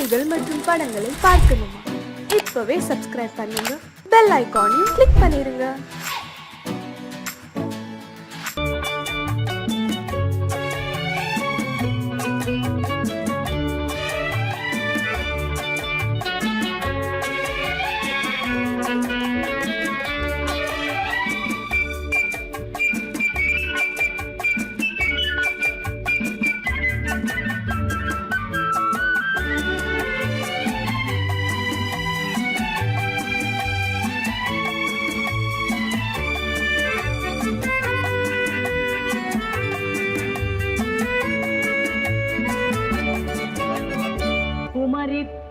பாடல்கள் மற்றும் படங்களை பார்க்கணுமா? இப்பவே சப்ஸ்கிரைப் பண்ணுங்க, பெல் ஐகானையும் கிளிக் பண்ணிருங்க.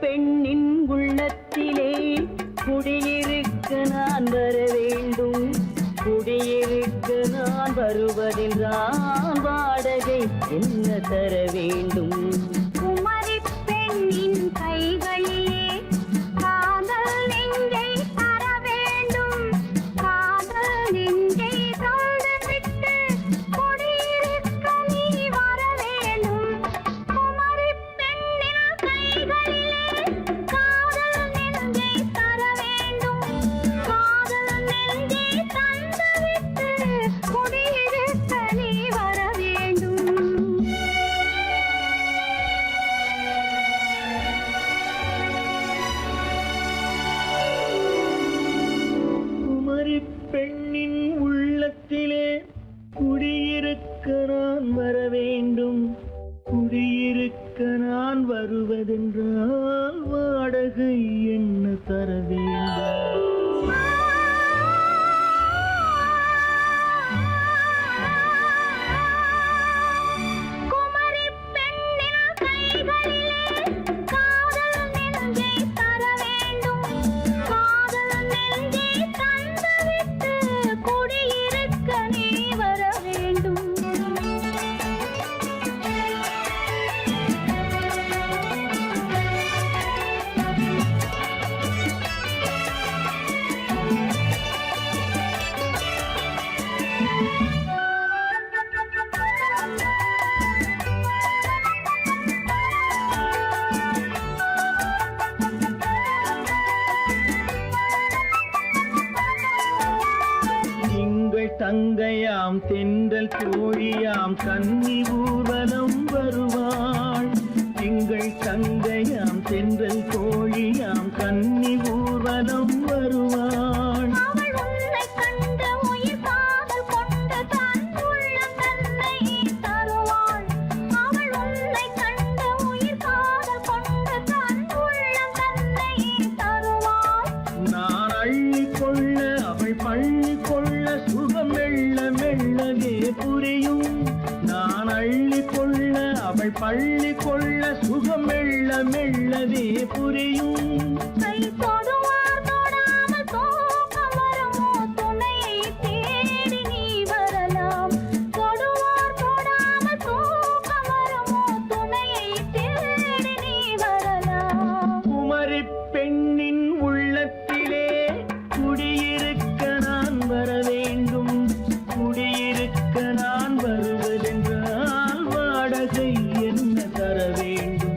பெண்ணின் உள்ளத்திலே குடியிருக்க நான் வர வேண்டும். குடியிருக்க நான் வருவதென்றால் வாடகை என்ன தர வேண்டும்? குமரி பெண்ணின் கைகளிலே காதல் நெஞ்சை தர வேண்டும். காதல் நெஞ்சை தந்துவிட்டு குடியிருக்க நீ வர வேண்டும். குமரி பெண்ணின் கைகளிலே காதல் நெஞ்சை தர வேண்டும். காதல் நெஞ்சை தந்துவிட்டு குடியிருக்க நீ வர வேண்டும். குமரி பெண்ணின் உள்ளத்திலே குடியிருக்க நான் வர வேண்டும். குடியிருக்க நான் வருவதென்றால் வாடகை என்ன தர வேண்டும்? குமரி பெண்ணின் கைகளிலே காதல் நெஞ்சை தர வேண்டும். காதல் நெஞ்சை தந்துவிட்டு குடியிருக்க நீ வர வேண்டும். திங்கள் தங்கையாம் தென்றல் தோழியாம் கன்னி ஊர்வலம் வருவாள். திங்கள் தங்கையாம் தென்றல் தோழியாம் கன்னி ஊர்வலம் வருவாள். அவள் உன்னை கண்டு உயிர் காதல் கொண்டு தன் உள்ளம் தன்னை தருவாள். அவள் உன்னை கண்டு உயிர் காதல் கொண்டு தன் உள்ளம் தன்னை தருவாள். நான் அள்ளி கொள்ள அவள் பள்ளி கொள்ள சுகம் மெல்ல மெல்லவே புரியும். நான் அள்ளி கொள்ள அவள் பள்ளி கொள்ள சுகம் மெல்ல மெல்லவே புரியும். கை தொடுவார் தொடாமல் தூக்கம் வருமோ? துணையை தேடி நீ வரலாம். தொடுவார் தொடாமல் தூக்கம் வருமோ? துணையை தேடி நீ வரலாம். குமரி பெண்ணின் உள்ளத்திலே குடியிருக்க நான் வர வேண்டும். குடியிருக்க நான் வருவதென்றால் வாடகை என்ன தர வேண்டும்?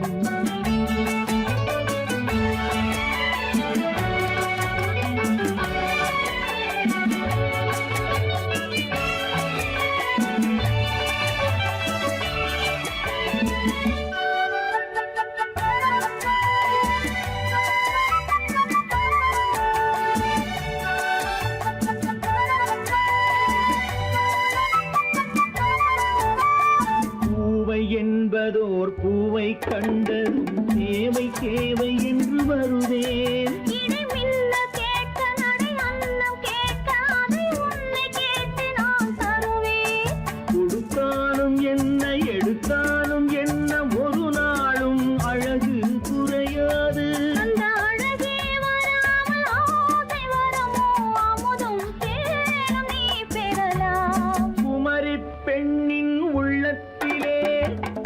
பூவை என்பதோர் பூவை கண்டதும் தேவை தேவை என்று வருவேன். இடி மின்ன கேட்க நடை அன்னம் கேட்க அதை உன்னை கேட்டு நான் தருவேன். கொடுத்தாலும் என்ன எடுத்தாலும் என்ன ஒரு நாளும் அழகு குறையாது. அந்த அழகே வராமல் ஆசை வரமோ? அமுதும் தேனும் நீ பெறலாம். குமரி பெண்ணின் உள்ளத்திலே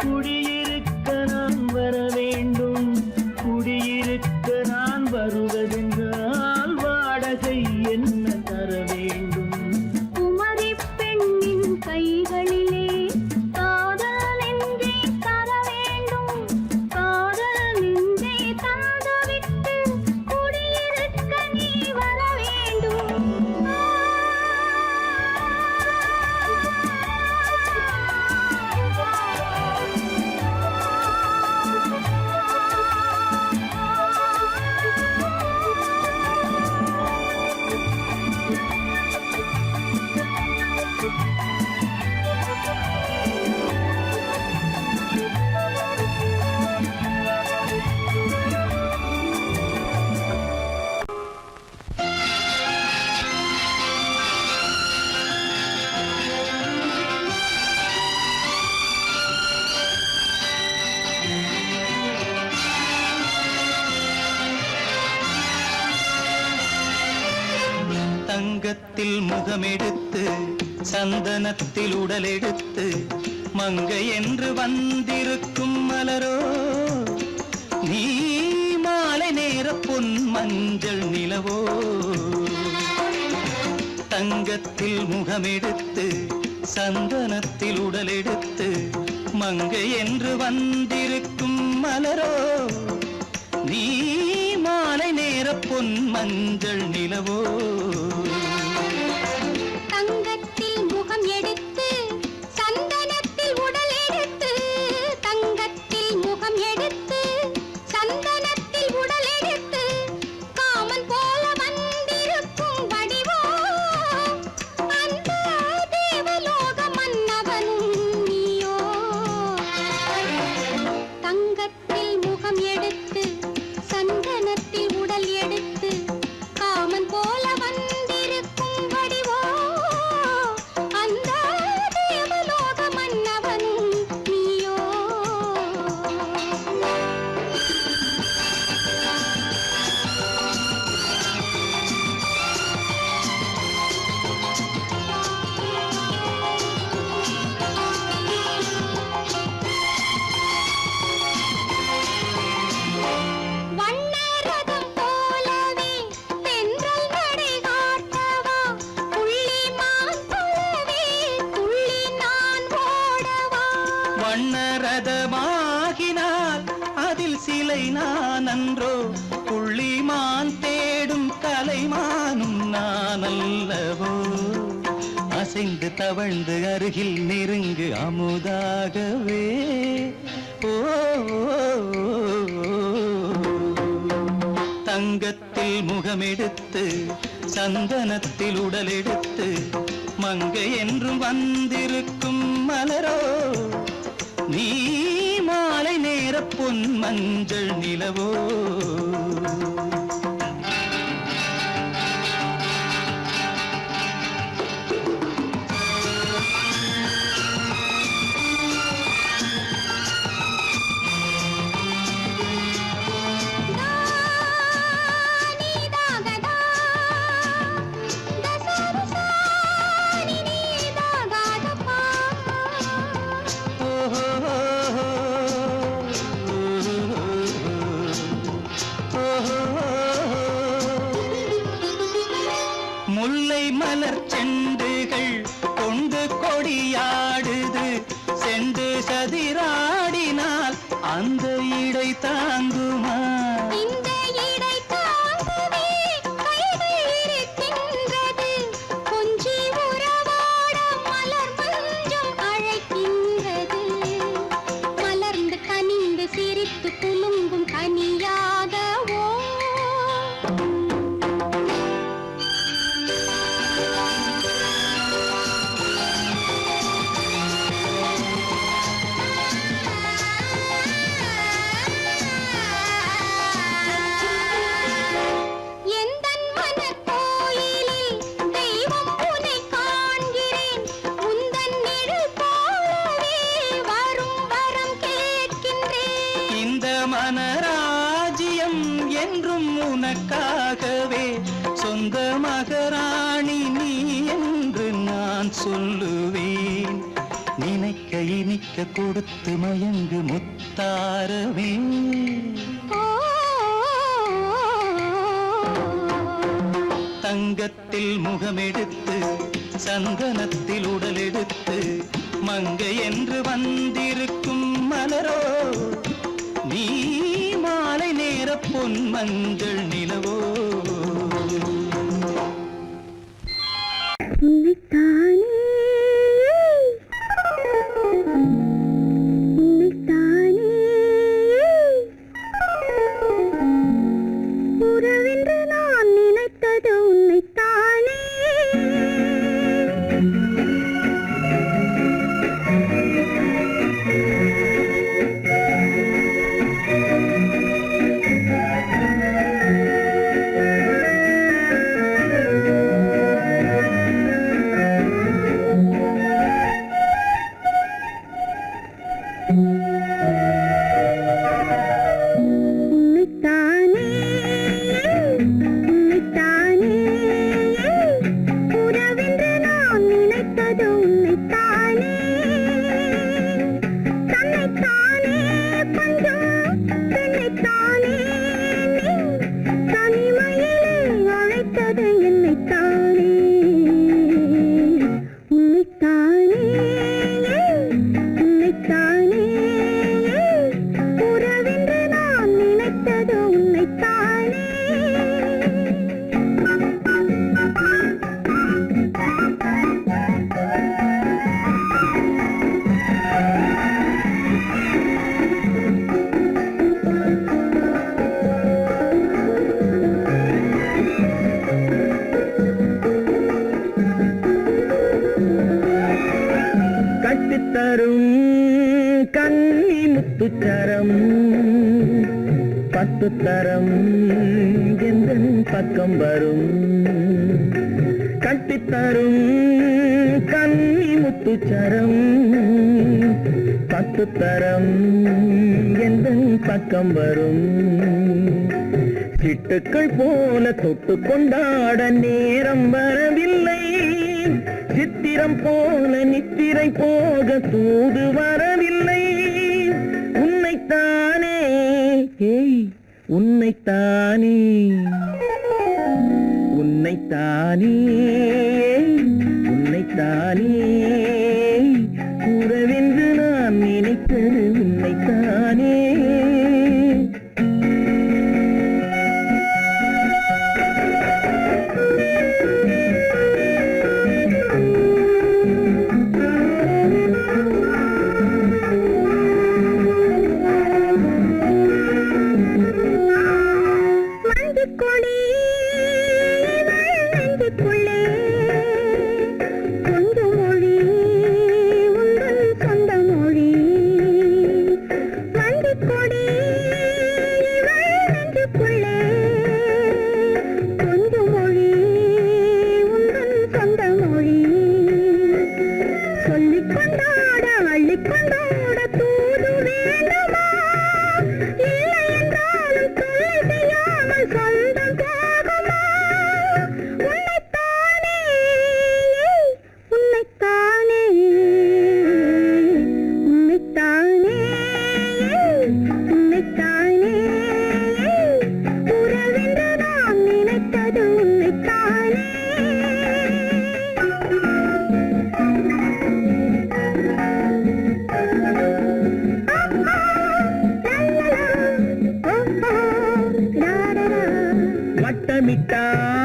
குடியிருக்க நான் வர வேண்டும். குடியிருக்க நான் வருவது தங்கத்தில் முகமெடுத்து சந்தனத்தில் உடலெடுத்து மங்கை என்று வந்திருக்கும் மலரோ நீ மாலை நேர பொன் மஞ்சள் நிலவோ தங்கத்தில் முகமெடுத்து சந்தனத்தில் உடலெடுத்து மங்கை என்று வந்திருக்கும் மலரோ நீ மாலை நேர பொன் மஞ்சள் நிலவோ தங்கத்தில் முகம் எடுத்து சந்தனத்தில் உடல் எடுத்து தங்கத்தில் முகம் எடுத்து சந்தனத்தில் உடல் எடுத்து காமன் போல வந்திருக்கும் வடிவோ அந்த தேவலோக மன்னவனும் நீயோ தங்கத்தில் முகம் எடுத்து சந்தனத்தில் உடல் எடுத்து காமன் போல வந்திருக்கும் வடிவோ அந்த தேவலோக மன்னவனும் நீயோ வண்ணரதம் போலவே தென்றல் நடை காட்டவா புள்ளிமான் போலவே துள்ளி நான் ஓடவா வண்ணரதமாகினால் அதில் சிலை நான் அன்றோ புள்ளிமான் தேடும் கலைமானும் நான் அல்லவோ அசைந்து தவழ்ந்து அருகில் நெருங்கு அமுதாகவே ஓ தங்கத்தில் முகமெடுத்து சந்தனத்தில் உடலெடுத்து மங்கை என்றும் வந்திருக்கும் மலரோ நீ மாலை நேர பொன் மஞ்சள் நிலவோ நீதாகதா தசரசா நீதாகதப்பா முல்லை மலர் செண்டுகள் கொண்டு கொடியாடுது செண்டு சதிராடினால் அந்த இடை தாங்குமா இந்த இடை தாங்கவே கைகள் இருக்கின்றது கொஞ்சி உறவாட மலர் மஞ்சம் அழைக்கின்றது மலர்ந்து கனிந்து சிரித்து குலுங்கும் கனியாகவோ எந்தன் மனக்கோயிலில் தெய்வம் உன்னை காண்கிறேன் உந்தன் நிழல் போலவே வரும் வரம் கேட்கின்றேன் இந்த மனராஜ்யம் என்றும் உனக்காகவே சொந்த மகராணி நீ என்று நான் சொல்லுவேன் நினைக்க இனிக்க கொடுத்து மயங்கு முத்தாரவே தங்கத்தில் முகமெடுத்து சந்தனத்தில் உடலெடுத்து மங்கை என்று வந்திருக்கும் மலரோ நீ மாலை நேர பொன் மஞ்சள் நிலவோ உறவென்று நான் நினைத்தது உன்னைத்தானே பட்டுத்தரம் எந்தன் பக்கம் வரும் கட்டித்தரும் கன்னி முத்துச்சரம் பட்டுத்தரம் எந்தன் பக்கம் வரும் சிட்டுக்கள் போல தொட்டு கொண்டாட நேரம் வரவில்லை சித்திரம் போல நித்திரை போக தூது வரவில்லை உன்னைத்தானே ஏய் உன்னைத்தானே உன்னைத்தானே உன்னைத்தானே கூறவென்று நான் நினைத்தது உன்னைத்தானே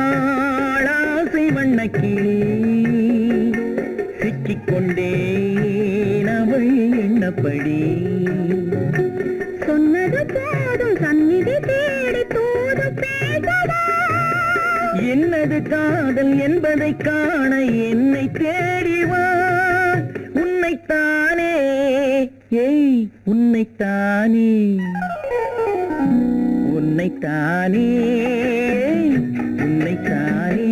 வட்டமிட்டாளாசை வண்ணக்கிளி சிக்கிக்கொண்டேன் அவள் எண்ணப்படி சொன்னது போதும் சந்நிதி தேடி தூது பேசவா என்னது காதல் என்பதை காண என்னை தேடிவா உன்னைத்தானே ஏய் உன்னைத்தானே உன்னைத்தானே உன்னைத்தானே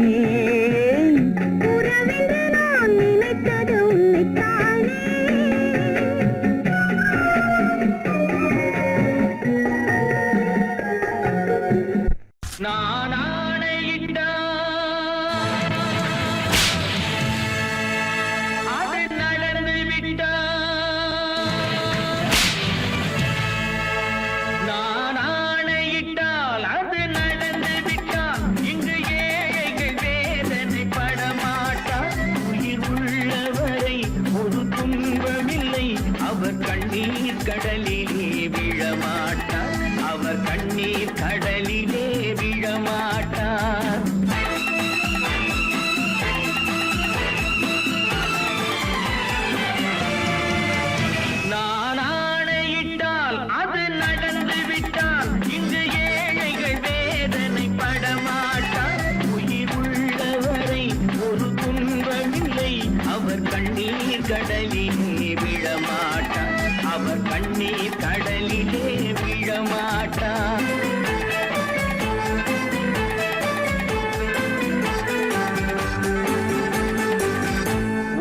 உறவென்று நான் நினைத்தது உன்னைத்தானே நான் ஆணையிட்டால் அது நடந்து விட்டால் நான் ஆணையிட்டால் அது நடந்து விட்டால் இங்கு ஏழைகள் வேதனை படமாட்டார் உயிர் உள்ளவரை ஒரு துன்பமில்லை அவர் கண்ணீர் கடலிலே விழமாட்டார் அவர் கண்ணீர் கடலிலே விழமாட்டார் நான் ஆணையிட்டால் அது நடந்து விட்டால் இங்கு ஏழைகள் வேதனை படமாட்டார் உயிர் உள்ளவரை ஒரு துன்பமில்லை அவர் கண்ணீர் கடலிலே விழமாட்டார் அவர் கண்ணீர் கடலிலே விழமாட்டார்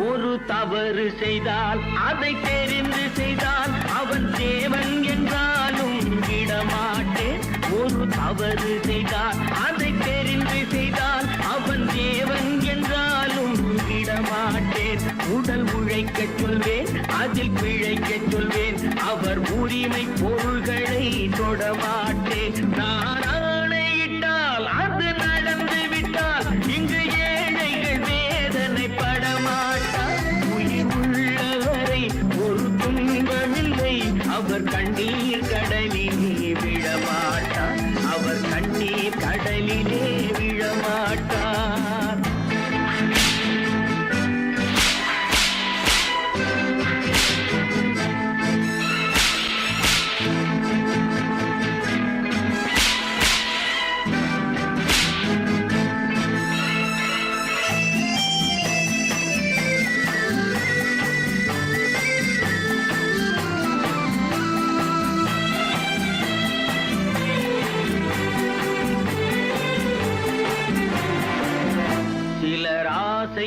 ஒரு தவறு செய்தால் அதை தெரிந்து செய்தால் அவன் தேவன் என்றாலும் விடமாட்டேன் ஒரு தவறு செய்தால் அதை தெரிந்து செய்தால் அவன் தேவன் என்றாலும் விடமாட்டேன் உடல் உழைக்கச் சொல்வேன் அதில் பிழைக்கச் சொல்வேன் அவர் உரிமை பொருள்களை தொடமாட்டேன் நான் ஆணையிட்டால் அது நடந்து விட்டால் இங்கு ஏழைகள் வேதனை படமாட்டார் உயிர் உள்ளவரை ஒரு துன்பமில்லை அவர் கண்ணீர் கடலிலே விழமாட்டார் அவர் கண்ணீர் கடலிலே விழமாட்டார்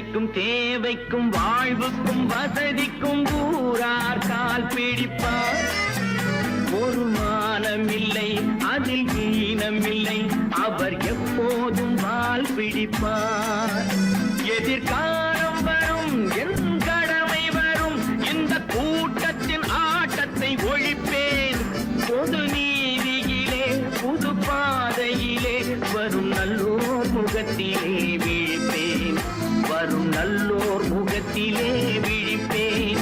தேவைக்கும் தேவைக்கும் வாழ்வுக்கும் வசதிக்கும் ஊரார் கால் பிடிப்பார். ஒரு மானமில்லை அதில் ஈனமில்லை, அவர் எப்போதும் வால் பிடிப்பார். எதிர்காலம் வரும் என் கடமை வரும், இந்த கூட்டத்தின் ஆட்டத்தை ஒழிப்பேன். பொது நீதியிலே புது பாதையிலே வரும் நல்லோர் முகத்திலே விழிப்பேன். வரும் நல்லோர் முகத்திலே விழிப்பேன்.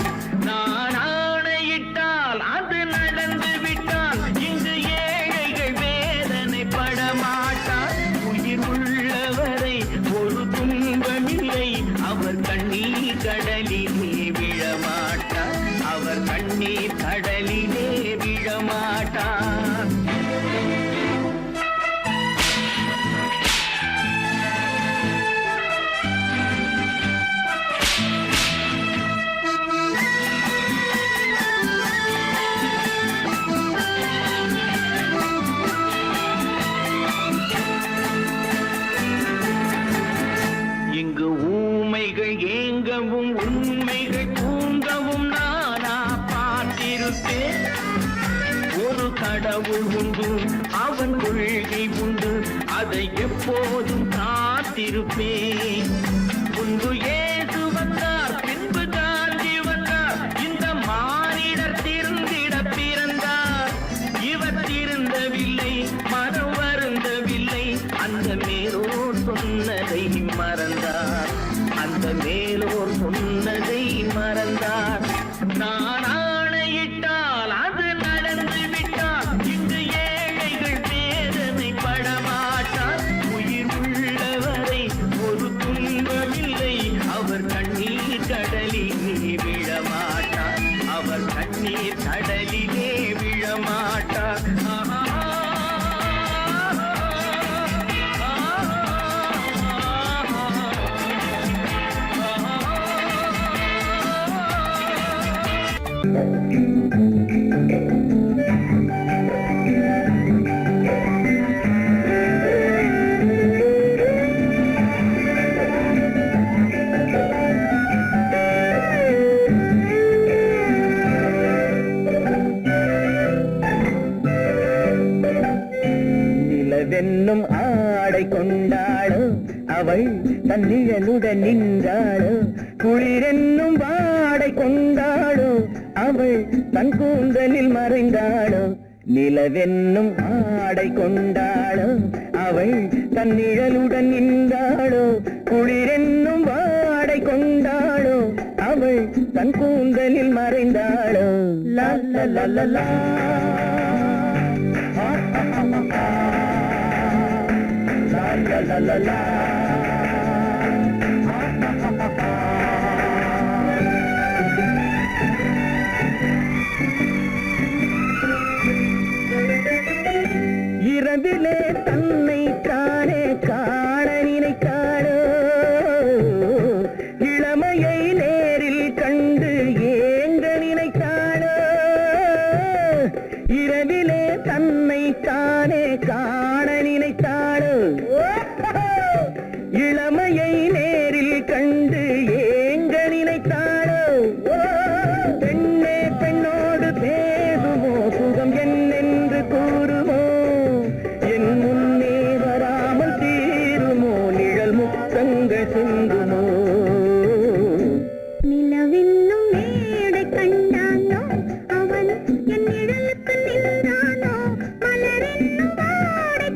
நான் ஆணையிட்டால் அது நடந்து விட்டால் இங்கு ஏழைகள் வேதனைப்பட மாட்டார். உயிர் உள்ளவரை ஒரு துன்பமில்லை, அவர் கண்ணீர் கடலிலே விழமாட்டார். அவர் கண்ணீர் கடலிலே விழமாட்டார். இங்கு ஊமைகள் ஏங்கவும் உண்மைகள் தூங்கவும் நானா பார்த்திருப்பேன். ஒரு கடவுள் உண்டு, அவன் கொள்கை உண்டு, அதை எப்போதும் காத்திருப்பேன். முன்பு இயேசு வந்தார், பின்பு காந்தி வந்தார், இந்த மானிடர் திருந்திட பிறந்தார். இவர் திருந்தவில்லை, மனம் வருந்தவில்லை, அந்த மேலோர் சொன்னதை மறந்தார். அந்த மேலோர் சொன்னதை மறந்தார். நான் ஆணையிட்டால் அது நடந்து விட்டால் இங்கு ஏழைகள் வேதனை படமாட்டார். உயிர் உள்ளவரை ஒரு துன்பமில்லை, அவர் கண்ணீர் கடலிலே விழமாட்டார். அவர் கண்ணீர் கடலிலே விழமாட்டார். நிலவென்னும் ஆடை கொண்டாளோ, அவள் தன் நிழலுடன் நின்றாளோ. குளிரென்னும் வாடை கொண்டாளோ, அவள் தன் கூந்தலில் மறைந்தாளோ. நிலவென்னும் ஆடை கொண்டாளோ, அவள் தன் நிழலுடன் நின்றாளோ. குளிரென்னும் வாடை கொண்டாளோ, அவள் தன் கூந்தலில் மறைந்தாளோ. லா லா லா லா லா. La la la la. இரவிலே தன்னை தானே காண நினைத்தாளோ, இளமையை நேரில் கண்டு ஏங்க நினைத்தாளோ. இரவிலே தன்னை தானே காண நினைத்தாளோ, இளமையை நேரில் கண்டு ஏங்க நினைத்தாளோ. பெண்ணே பெண்ணோடு பேசுமோ, சுகம் என்னென்று கூறுமோ, என் முன்னே வராமல் தீருமோ, நிழல் முத்தங்கள் சிந்துமோ. நிலவென்னும் மேடை கண்டானோ, அவன் என் நிழலுக்கு நின்றானோ. மலரென்னும் வாடை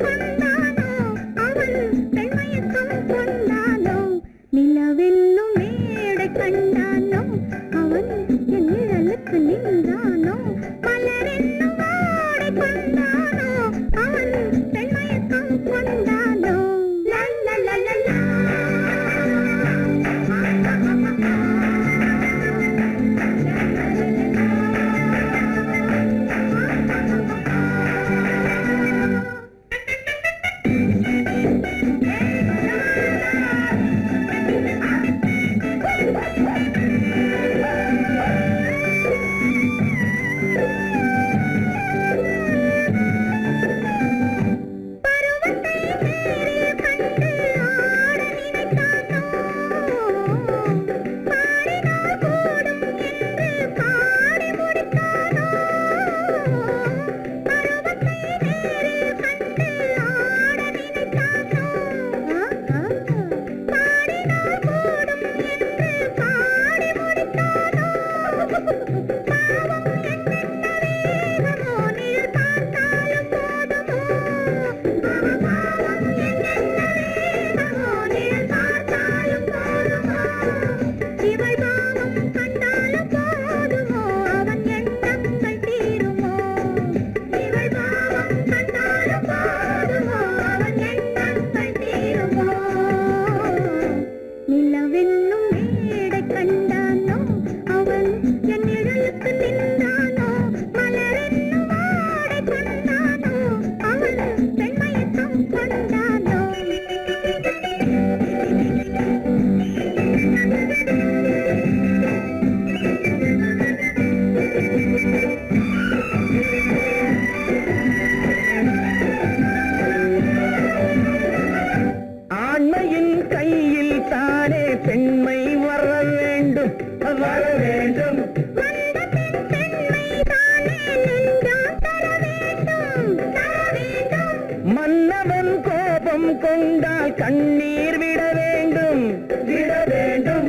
மன்னவன் கோபம் கொண்டால் கண்ணீர் விட வேண்டும் விட வேண்டும்.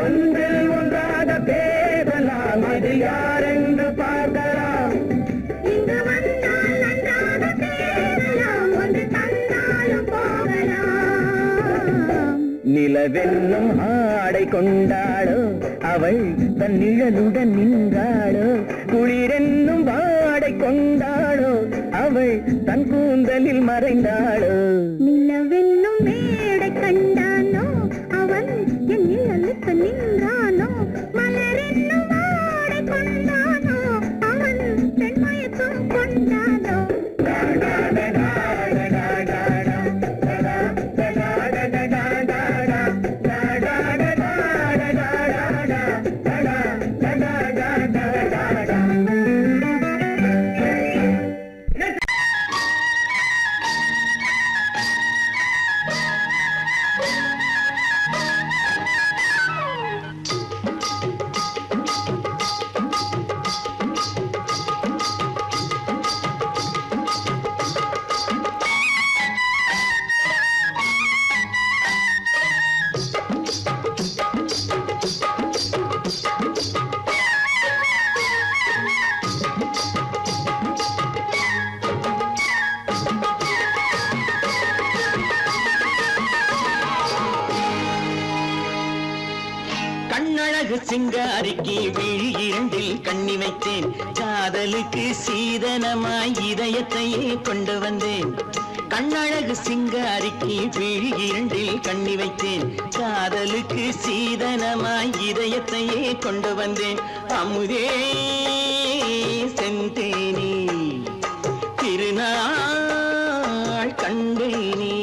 ஒன்றில் ஒன்றாக பேசலாம், அது யாரென்று பார்க்கலாம். இங்கு வந்தால் நன்றாக பேசலாம், ஒன்று தந்தாலும் போகலாம். நிலவென்னும் ஆடை கொண்டாளோ அவள் தன் நிழலுடன் நின்றாளோ, குளிரென்னும் வாடை கொண்டாளோ அவள் தன் கூந்தலில் மறைந்தாளோ. நிலவென்னும் மேடை கண்டானோ அவன் என் நிழலுக்கு நின்றானோ, மலரென்னும் வாடை கொண்டானோ அவன் பெண்மயக்கம் கொண்டானோ. கண்ணழகு சிங்காரிக்கு விழி இரண்டில் கண்ணி வைத்தேன், காதலுக்கு சீதனமாய் இதயத்தையே கொண்டு வந்தேன். கண்ணழகு சிங்காரிக்கு விழி இரண்டில் கண்ணி வைத்தேன், காதலுக்கு சீதனமாய் இதயத்தையே கொண்டு வந்தேன். அமுதே செந்தேனே திருநாள் கண்டேனே.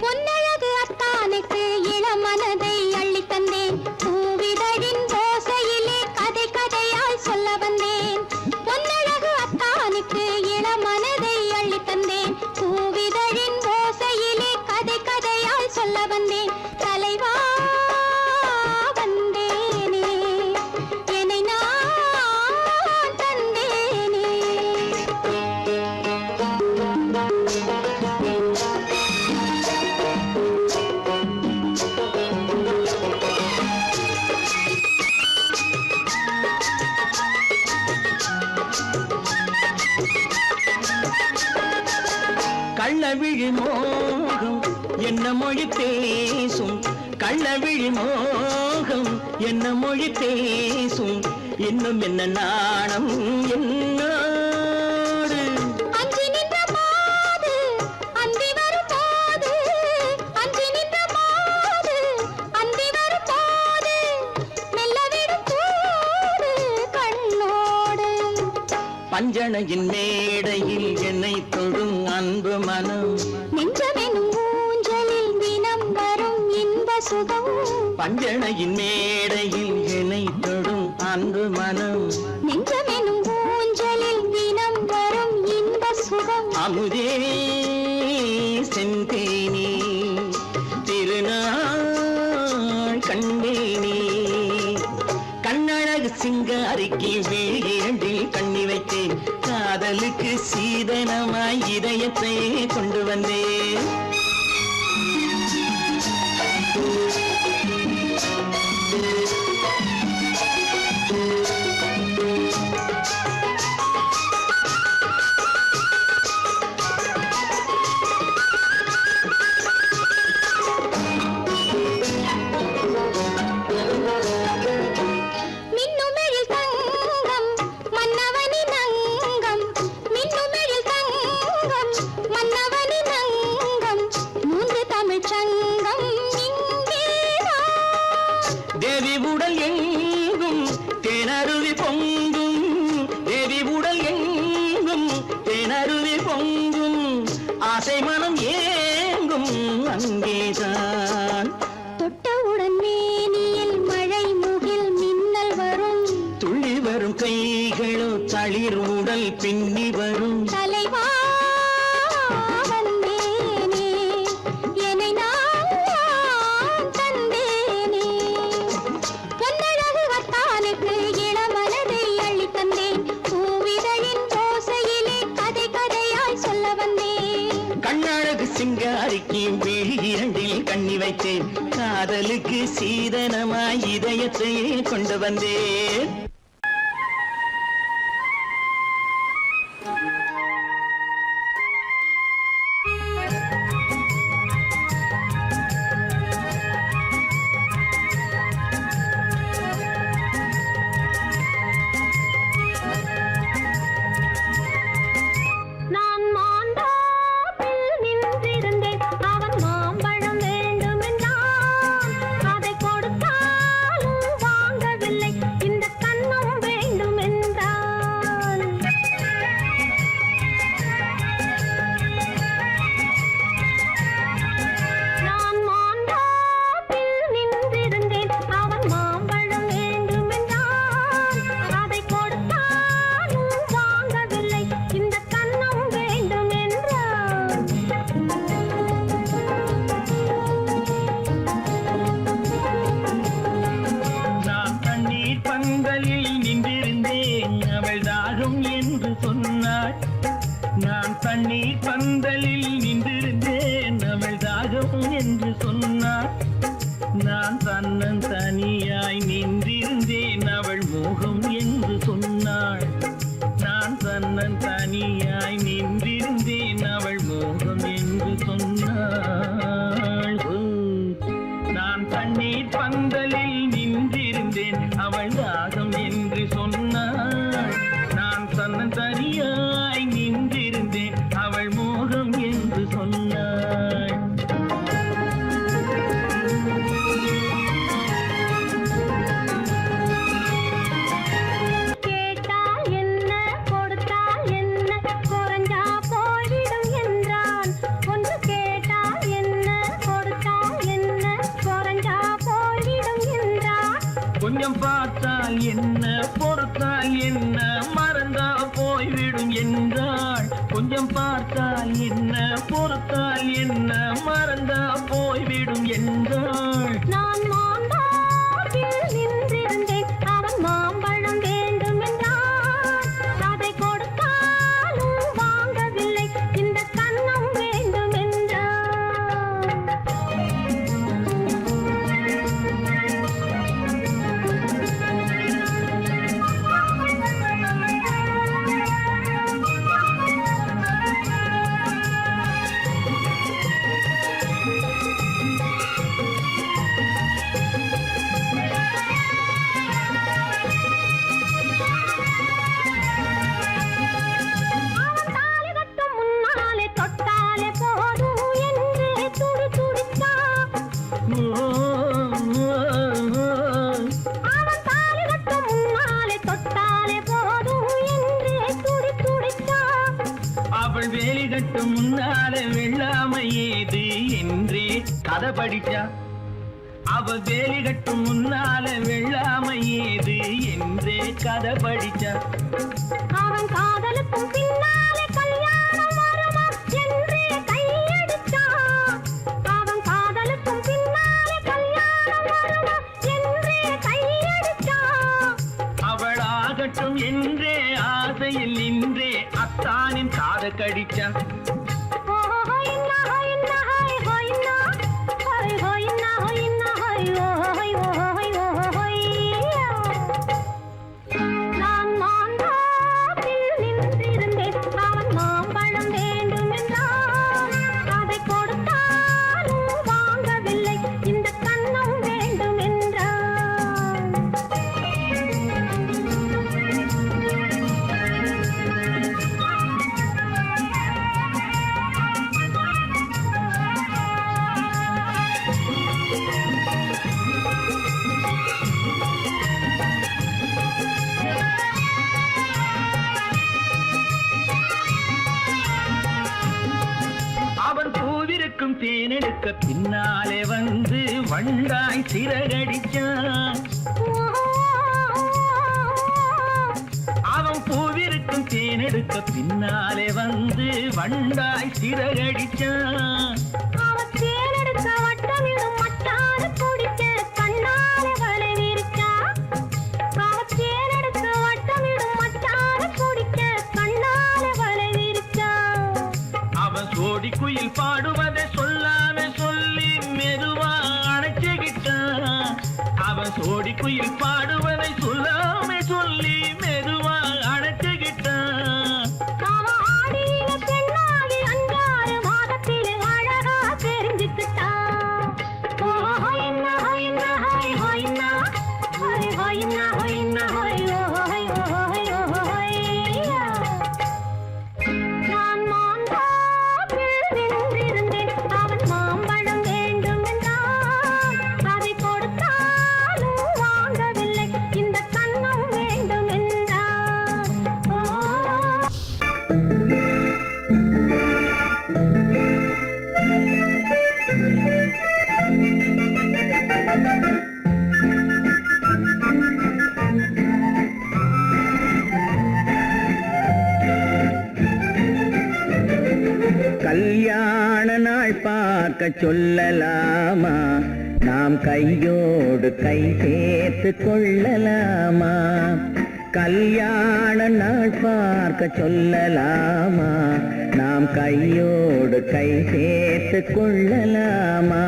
பொன்னழகு அத்தானுக்கு இளமனதை அள்ளி தந்தேன், பூவிதழின் ஓசையிலே கதை கதையாய் சொல்ல வந்தேன். பொன்னழகு அத்தானுக்கு இளமனதை அள்ளி தந்தேன், பூவிதழின் ஓசையிலே கதை கதையாய் சொல்ல வந்தேன். தலைவா வந்தேனே, என்னை நான் தந்தேனே. கள்ளவிழி மோகம் என்ன மொழி பேசும், கள்ளவிழி மோகம் என்ன மொழி பேசும், இன்னும் என்ன நாணம் என்னோடு. அஞ்சி நின்ற மாது அந்தி வரும் போது, அஞ்சி நின்ற மாது அந்தி வரும் போது, மெல்ல விடும் தூது கண்ணோடு. பஞ்சணையின் மேடையில் என்னை தொடும் அன்பு மனம், நெஞ்சமெனும் ஊஞ்சலில் தினம் வரும் இன்ப சுகம். பஞ்சணையின் மேடையில் என்னை தொடும் அன்பு மனம், நெஞ்சமெனும் ஊஞ்சலில் தினம் வரும் இன்ப சுகம். அமுதே செந்தேனே திருநாள் கண்டேனே. கண்ணழகு சிங்காரிக்கு விழி இரண்டில் கண்ணி வைத்தேன், காதலுக்கு சீதனமாய் இதயத்தை கொண்டு வந்தேன். மின்னுமெழில் தங்கம் மன்னவனின் அங்கம், மின்னுமெழில் தங்கம் மன்னவனின் அங்கம், மூன்று தமிழ்ச் சங்கம் இங்கேதான். தேவி உடல் எங்கும் தேனருவி பொங்கும், தேவி உடல் எங்கும் தேனருவி பொங்கும், ஆசை மனம் ஏங்கும் அங்கேதான். தொட்டவுடன் மேனியில் மழை முகில் மின்னல் வரும், துள்ளி வரும் கைகளோ தளிர் உடல் பின்னி வரும். தலைவா வந்தேனே, என்னை நான் தந்தேனே. பொன்னழகு வத்தானுக்கு இளம நினைச்சேன் காதலுக்கு சீதனமாய் இதயத்தையே கொண்டு வந்தேன் நான் மாந்தோப்பில் நின்றிருந்தேன் அவன் மாம்பழம் வேண்டுமென்றான் அதை கொடுத்தாலும் வாங்கவில்லை இந்த கன்னம் வேண்டுமென்றான் நான் மாந்தோப்பில் நின்றிருந்தேன் அவன் மாம்பழம் வேண்டுமென்றான் அதை கொடுத்தாலும் வாங்கவில்லை இந்த கன்னம் வேண்டுமென்றான் நான் தண்ணீர் பந்தலில் நின்றிருந்தேன் அவள் தாகம் என்று சொன்னாள் நான் தண்ணீர் பந்தலில் நின்றிருந்தேன் அவள் தாகம் என்று சொன்னாள் நான் தன்னன் தனியாய் நின்றிருந்தேன் அவள் மோகம் என்று சொன்னாள் நான் தன்னன் தனியாய் நின்றிருந்தேன் அவள் மோகம் என்று சொன்னாள் ஓ, நான் தண்ணீர் பந்தலில் நின்றிருந்தேன் அவள் தாகம் என்று சொன்னாள் நான் தன்னன் தனியாய் நின்றிருந்தேன் அவள் மோகம் என்று சொன்னாள் கேட்டால் என்ன கொடுத்தால் என்ன குறைஞ்சா போய்விடும் என்றான் ஒன்று கேட்டால் என்ன கொடுத்தால் என்ன குறைஞ்சா போய்விடும் என்றான் கொஞ்சம் பார்த்தால் என்ன பொறுத்தால் என்ன மறந்தா போய்விடும் என்றாள் கொஞ்சம் பார்த்தால் என்ன பொறுத்தால் என்ன மறந்தா போய்விடும் என்றாள் நான் மாந்தோப்பில் நின்றிருந்தேன் அவன் மாம்பழம் வேண்டுமென்றான் அதை கொடுத்தாலும் வாங்கவில்லை இந்த கன்னம் வேண்டுமென்றான் அவன் தாலி கட்டும் முன்னாலே தொட்டாலே போதும் என்று துடி துடித்தான் அவன் தாலி கட்டும் முன்னாலே தொட்டாலே போதும் என்று துடி துடித்தான் அவள் வேலி கட்டும் முன்னாலே வெள்ளாமை ஏது என்றே கதை படிச்சா அவள் வேலி கட்டும் முன்னாலே வெள்ளாமை ஏது என்றே கதை படிச்சா அவன் காதலுக்கும் பின்னாலே கல்யாணம் வருமா என்றே கையடித்தான் அவன் காதலுக்கும் பின்னாலே கல்யாணம் வருமா என்றே கையடித்தான் அவள் ஆகட்டும் என்றே ஆசையில் நின்றே அத்தானின் காத கடிச்சா நான் மாந்தோப்பில் நின்றிருந்தேன் அவன் மாம்பழம் வேண்டுமென்றான் அதை கொடுத்தாலும் வாங்கவில்லை இந்த கன்னம் வேண்டுமென்றான் அவன் பூவிருக்கும் தேனெடுக்க பின்னாலே வந்து வண்டாய் சிறகடிச்சான் அவன் பூவிருக்கும் தேனெடுக்க பின்னாலே வந்து வண்டாய் சிறகடிச்சான் அவன் தேனெடுக்க வட்டமிடும் மட்டான குடிக்க கண்ணாலே வலை விரிச்சா அவன் தேனெடுக்க வட்டமிடும் மட்டான குடிக்க கண்ணாலே வலை விரிச்சா அவன் சோடி குயில் பாடுவதை சொல்லாம சொல்லி மெதுவா பார்க்க சொல்லலாமா நாம் கையோடு கை சேர்த்து கொள்ளலாமா கல்யாண நாள் பார்க்க சொல்லலாமா நாம் கையோடு கை சேர்த்து கொள்ளலாமா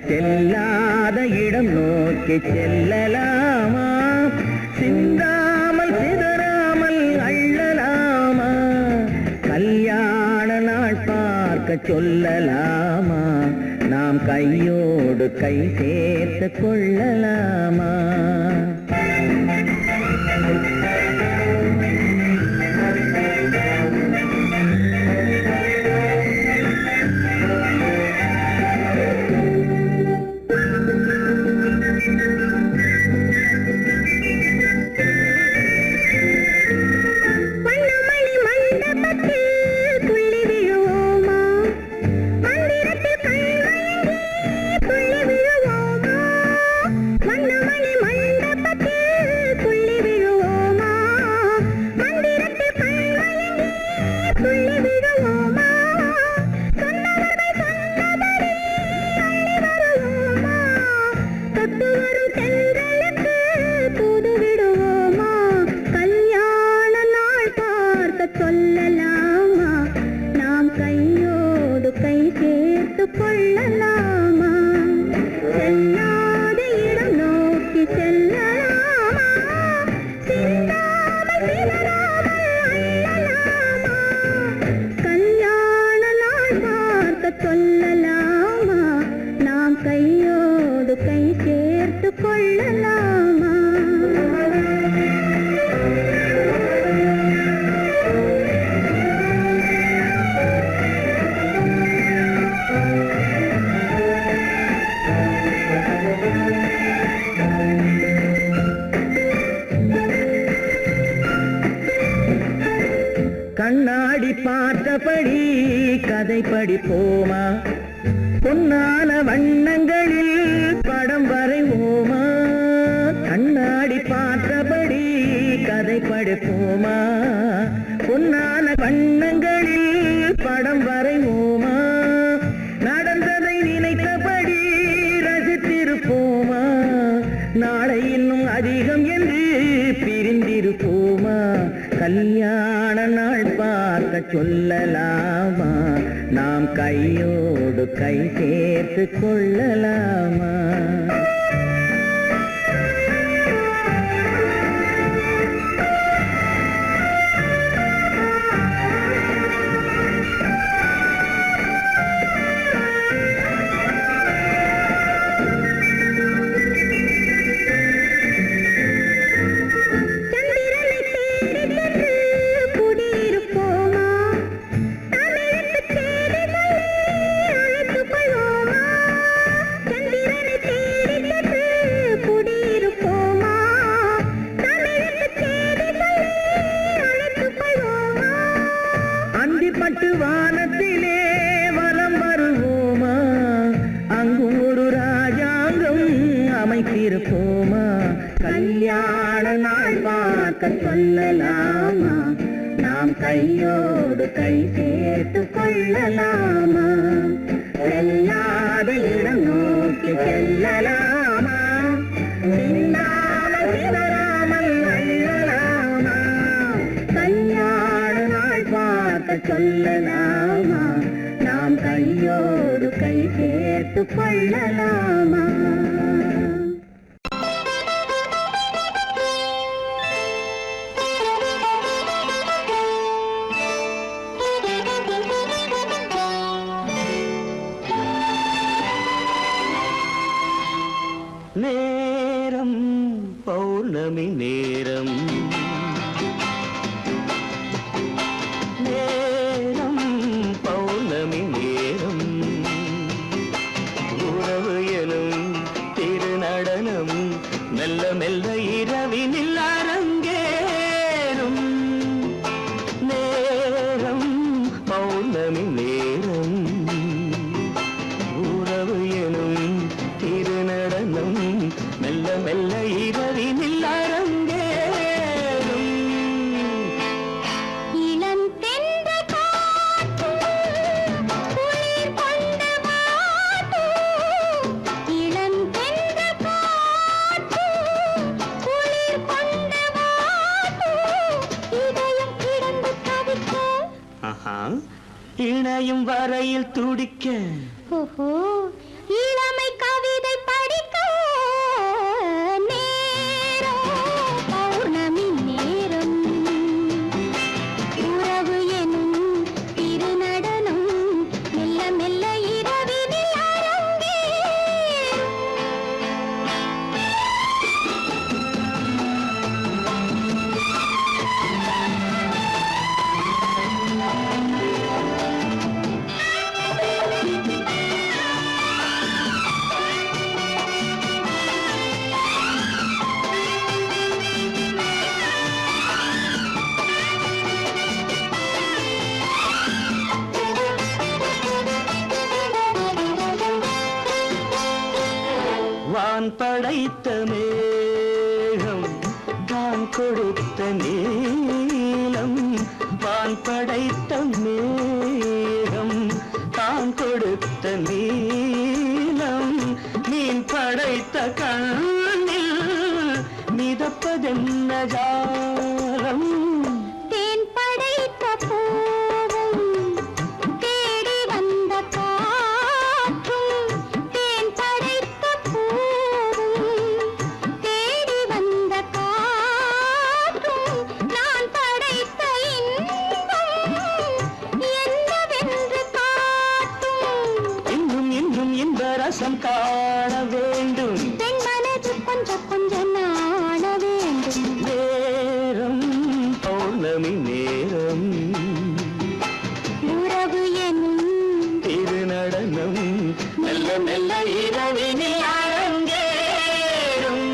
செல்லாத இடம் நோக்கி செல்லலாமா சிந்தாமல் சிதறாமல் அள்ளலாமா கல்யாண நாள் பார்க்க சொல்லலாமா நாம் கையோடு கை சேர்த்து கொள்ளலாமா கண்ணாடி பார்த்தபடி கதை படிப்போமா பொன்னான வண்ணங்களில் படம் வரைவோமா கண்ணாடி பார்த்தபடி கதை படிப்போமா பொன்னான வண்ணங்களில் படம் வரைவோமா நடந்ததை நினைத்தபடி ரசித்திருப்போமா நாளை இன்னும் அதிகம் என்று பிரிந்திருப்போமா கல்யாண நாள் பார்க்க சொல்லலாமா நாம் கையோடு கை சேர்த்து கொள்ளலாமா வானத்திலே வலம் வருவோமா அங்கும் ஒரு ராஜாங்கம் அமைத்திருப்போமா கல்யாண நாள் பார்க்க சொல்லலாமா நாம் கையோடு கை சேர்த்து கொள்ளலாமா செல்லாத இடம் நோக்கி செல்லலாமா சிந்தாமல் சிதறாமல் அள்ளலாமா கல்யாண நாள் பார்க்க சொல்லலாமா நாம் கையோடு கை சேர்த்து கொள்ளலாமா நேரம் பௌர்ணமி நேரம் நேரம் பௌர்ணமி நேரம் உறவு எனும் இணையும் வரையில் துடிக்க ஓஹோ இளமை கவிதை படிக்க நேரம் பௌர்ணமி நேரம் உறவு எனும் திருநடனம் மெல்ல மெல்ல இரவினில் அரங்கேறும். வான் படைத்த மேகம் தான் கொடுத்த நீலம் வான் படைத்த மேகம் தான் கொடுத்த நீலம் மீன் படைத்த கண்ணில் மிதப்பதென்ன ஜாலம் தேன் படைத்த பூவும் தேடி வந்த காற்றும் தேன் படைத்த பூவும் தேடி வந்த காற்றும் நான் படைத்த இன்பம் என்னவென்று காட்டும். இன்னும் இன்னும் இந்த ரசம் காண வேண்டும் பெண் மனது கொஞ்சம் கொஞ்சம் நாண வேண்டும். நேரம் பௌர்ணமி நேரம் உறவு எனும் திருநடனம் மெல்ல மெல்ல இரவினில் அரங்கேறும்.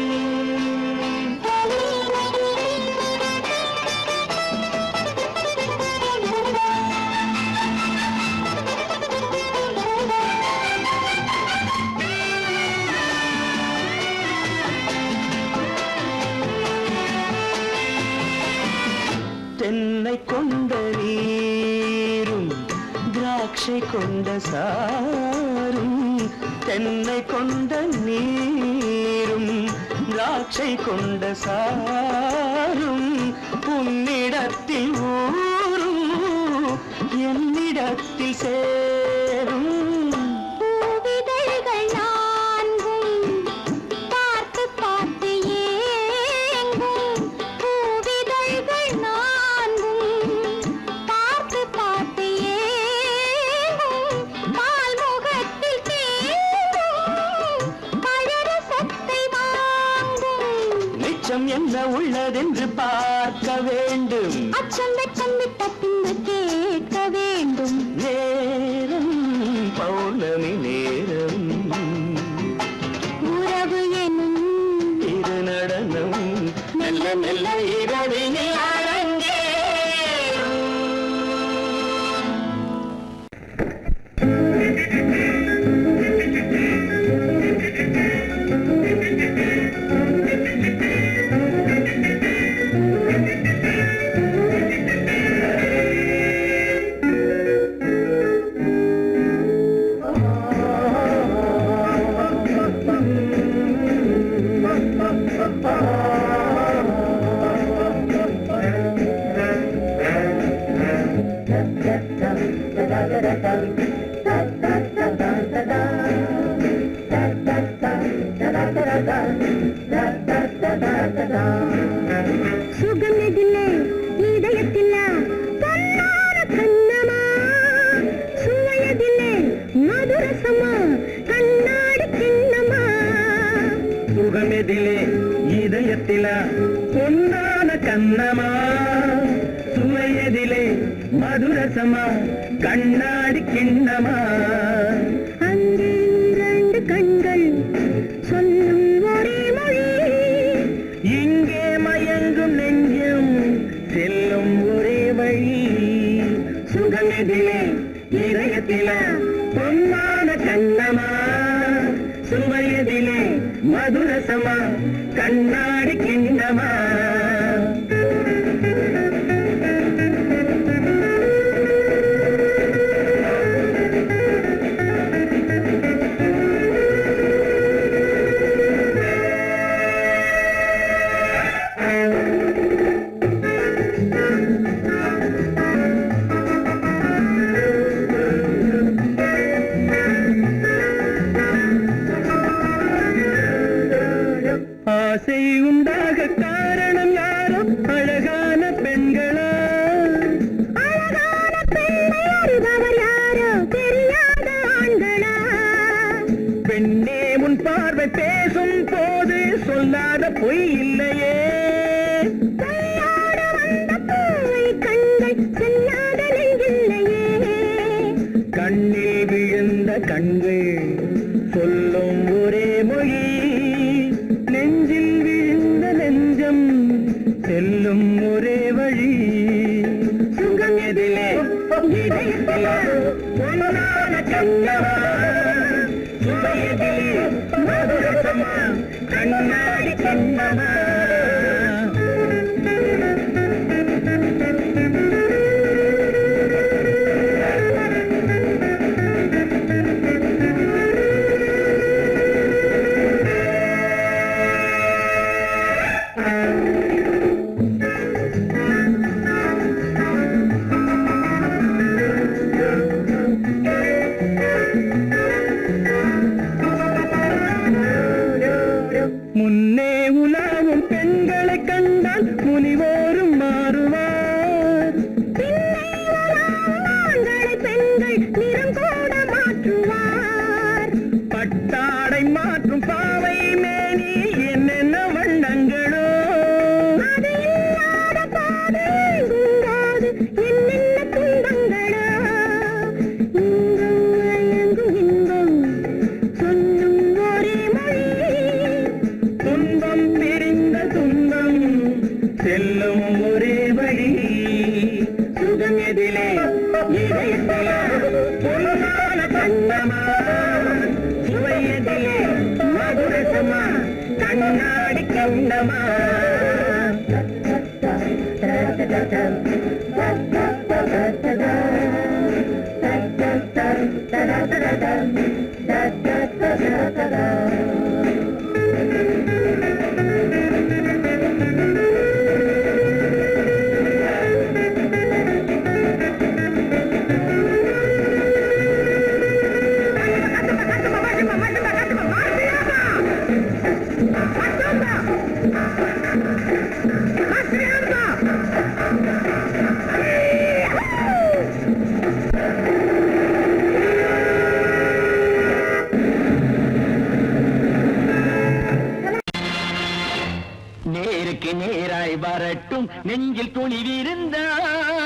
தென்னை கொண்ட நீரும் திராட்சை கொண்ட சாரும் தென்னை கொண்ட நீரும் திராட்சை கொண்ட சாரும் உன்னிடத்தில் ஊரும் என்னிடத்தில் சேரும் பூவிதழ்கள் நான்கும் பார்த்து பார்த்து ஏங்கும். பூவிதழ்கள் நான்கும் பார்த்து பார்த்து ஏங்கும். பால்முகத்தில் தேங்கும் பழரசத்தை வாங்கும். நிச்சம் என்ன உள்ளதென்று பார்க்க வேண்டும் அச்சம் வெச்சம் விட்ட பின்பு கேட்க வேண்டும். நேரம் பௌர்ணமி நேரம் உறவு எனும் திருநடனம் மெல்ல மெல்ல இரவினில் அரங்கேறும். சுகமெதில்லை இதயத்தில்ல பொன்னான கண்ணமா சுவையதில்லை மதுரசமா கண்ணாடி கிண்ணமா சுகமெதிலே இதயத்தில பொன்னான கண்ணமா சுவையதிலே மதுரசமா கண்ணாடி கிண்ணமா அங்கே இரண்டு கண்கள் சொல்லும் ஒரே மொழி இங்கே மயங்கும் நெஞ்சம் செல்லும் ஒரே வழி சுகமெதிலே இதயத்தில பொன்னான கண்ணமா சுவையதிலே மதுரசமா கண்ணாடி கிண்ணமா அழகான பெண்களா அழகான பெண்ணை அறிபவர் யாரோ தெரியாத ஆண்களா பெண்ணே உன் பார்வை பேசும் போது சொல்லாத பொய் இல்லையே கையோடு வந்த பூவை கண்கள் செல்லாத நெஞ்சில்லையே கண்ணில் விழுந்த கண்கள் சொல்லும் ஒரே மொழி நெஞ்சில் விழுந்த நெஞ்சம் செல்லும் ஒரே வழி சுகம் எதிலே இதயத்திலே பொன்னான கண்ணவா சுவையதிலே மதுரசமா கண்ணாடி கண்ணவா முன்னே உலாவும் பெண்களை கண்டால் முனிவோரும் மாறுவார் பின்னை உலாவும் ஆண்களை பெண்கள் நிறம் கூட மாற்றுவார் பட்டாடை மாற்றும் பாவை மேனி என்னென்ன வண்ணங்களோ அது இல்லாத போது எங்கும்போது என்னென்ன துன்பங்களோ இங்கும் அயங்கும் இன்பம் சொல்லும் ஒரே மொழி துன்பம் பிரிந்த துன்பம் செல்லும் ஒரே வழி சுகம் எதிலே இதயத்திலே பொன்னான கண்ணமா சுவை எதிலே மதுரசமா கண்ணாடி கண்ணமா நேருக்கு நேராய் வரட்டும் நெஞ்சில் துணிவிருந்தால்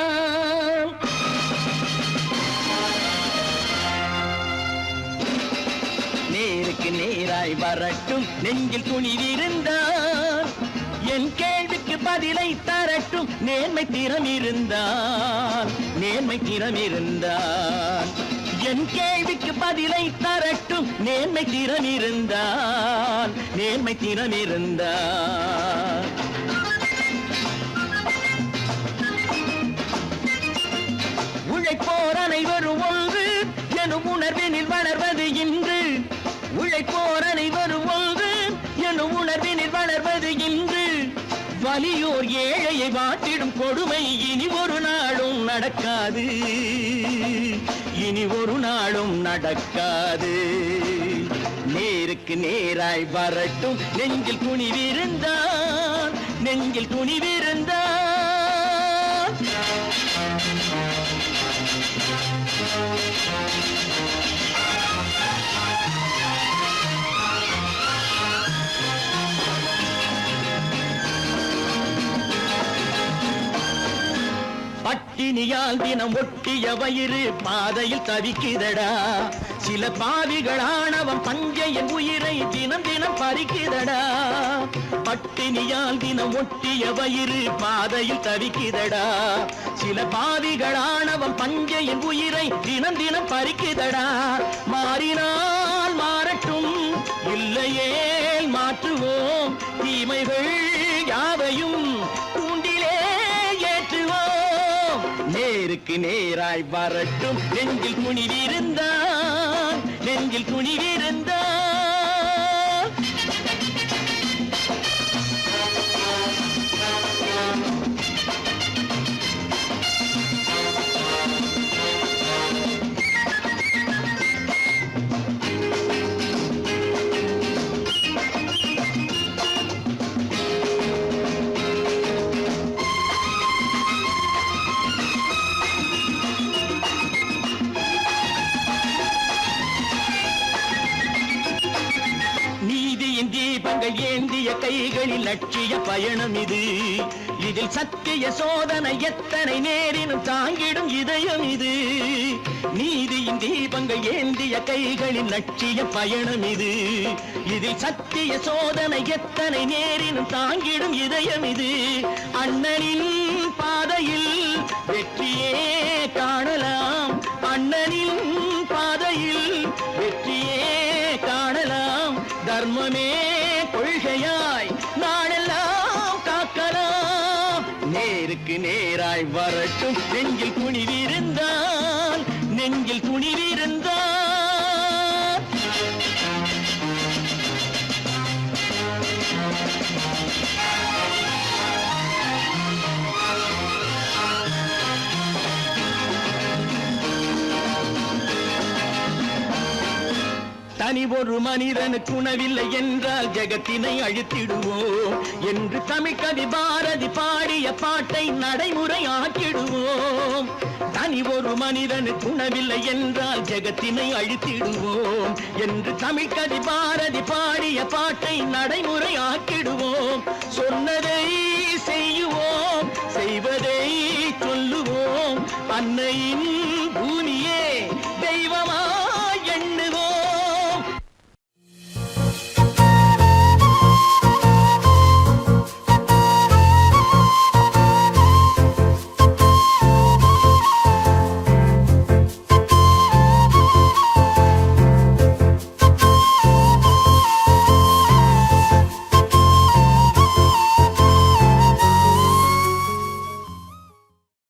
நேருக்கு நேராய் வரட்டும் நெஞ்சில் துணிவிருந்தால் என் கேள்விக்கு பதிலை தரட்டும் நேர்மை திறம் இருந்தால் என் கேள்விக்கு பதிலை தரட்டும் நேர்மை திறம் இருந்தால் உழைப்போர் அனைவரும் ஒன்று எனும் உணர்வினில் வளர்வது இன்று உழைப்போர் அனைவரும் ஒன்று எனும் உணர்வினில் வளர்வது இன்று வலியோர் ஏழையை வாட்டிடும் கொடுமை இனி ஒரு நாளும் நடக்காது நேருக்கு நேராய் வரட்டும் நெஞ்சில் துணிவிருந்தால் பட்டினியால் தினம் ஒட்டிய வயிறு பாதையில் தவிக்குதடா சில பாவிகளானவன் பஞ்சையின் உயிரை தினம் தினம் பறிக்குதடா பட்டினியால் தினம் ஒட்டிய வயிறு பாதையில் தவிக்குதடா சில பாவிகளானவன் பஞ்சையின் உயிரை தினம் தினம் பறிக்குதடா மாறினால் மாறட்டும் இல்லையே மாற்றுவோம் தீமைகள் யாவையும் கூண்டிலே ஏற்றுவோம் நேருக்கு நேராய் வரட்டும் நெஞ்சில் துணிவிருந்தால் ஏந்திய கைகளில் லட்சிய பயணம் இது. இதில் சத்திய சோதனை எத்தனை நேரினும் தாங்கிடும் இதயம் இது. நீதியின் தீபங்கள் ஏந்திய கைகளில் லட்சிய பயணம் இது. இதில் சத்திய சோதனை எத்தனை நேரினும் தாங்கிடும் இதயம் இது. அண்ணனின் பாதையில் வெற்றியே காணலாம். அண்ணனின் பாதையில் வெற்றியே காணலாம். தர்மமே கொள்கையாய் நாடெல்லாம் காக்கலாம். நேருக்கு நேராய் வரட்டும் நெஞ்சில் துணிவிருந்தால், நெஞ்சில் துணிவிருந்தால். தனி ஒரு மனிதனுக்கு உணவில்லை என்றால் ஜெகத்தினை அழித்திடுவோம் என்று தமிழ் கவி பாரதி பாடிய பாட்டை நடைமுறையாக்கிடுவோம். தனி ஒரு மனிதனுக்கு உணவில்லை என்றால் ஜெகத்தினை அழித்திடுவோம் என்று தமிழ் கவி பாரதி பாடிய பாட்டை நடைமுறையாக்கிடுவோம். சொன்னதை செய்யுவோம், செய்வதை சொல்லுவோம். அன்னையின்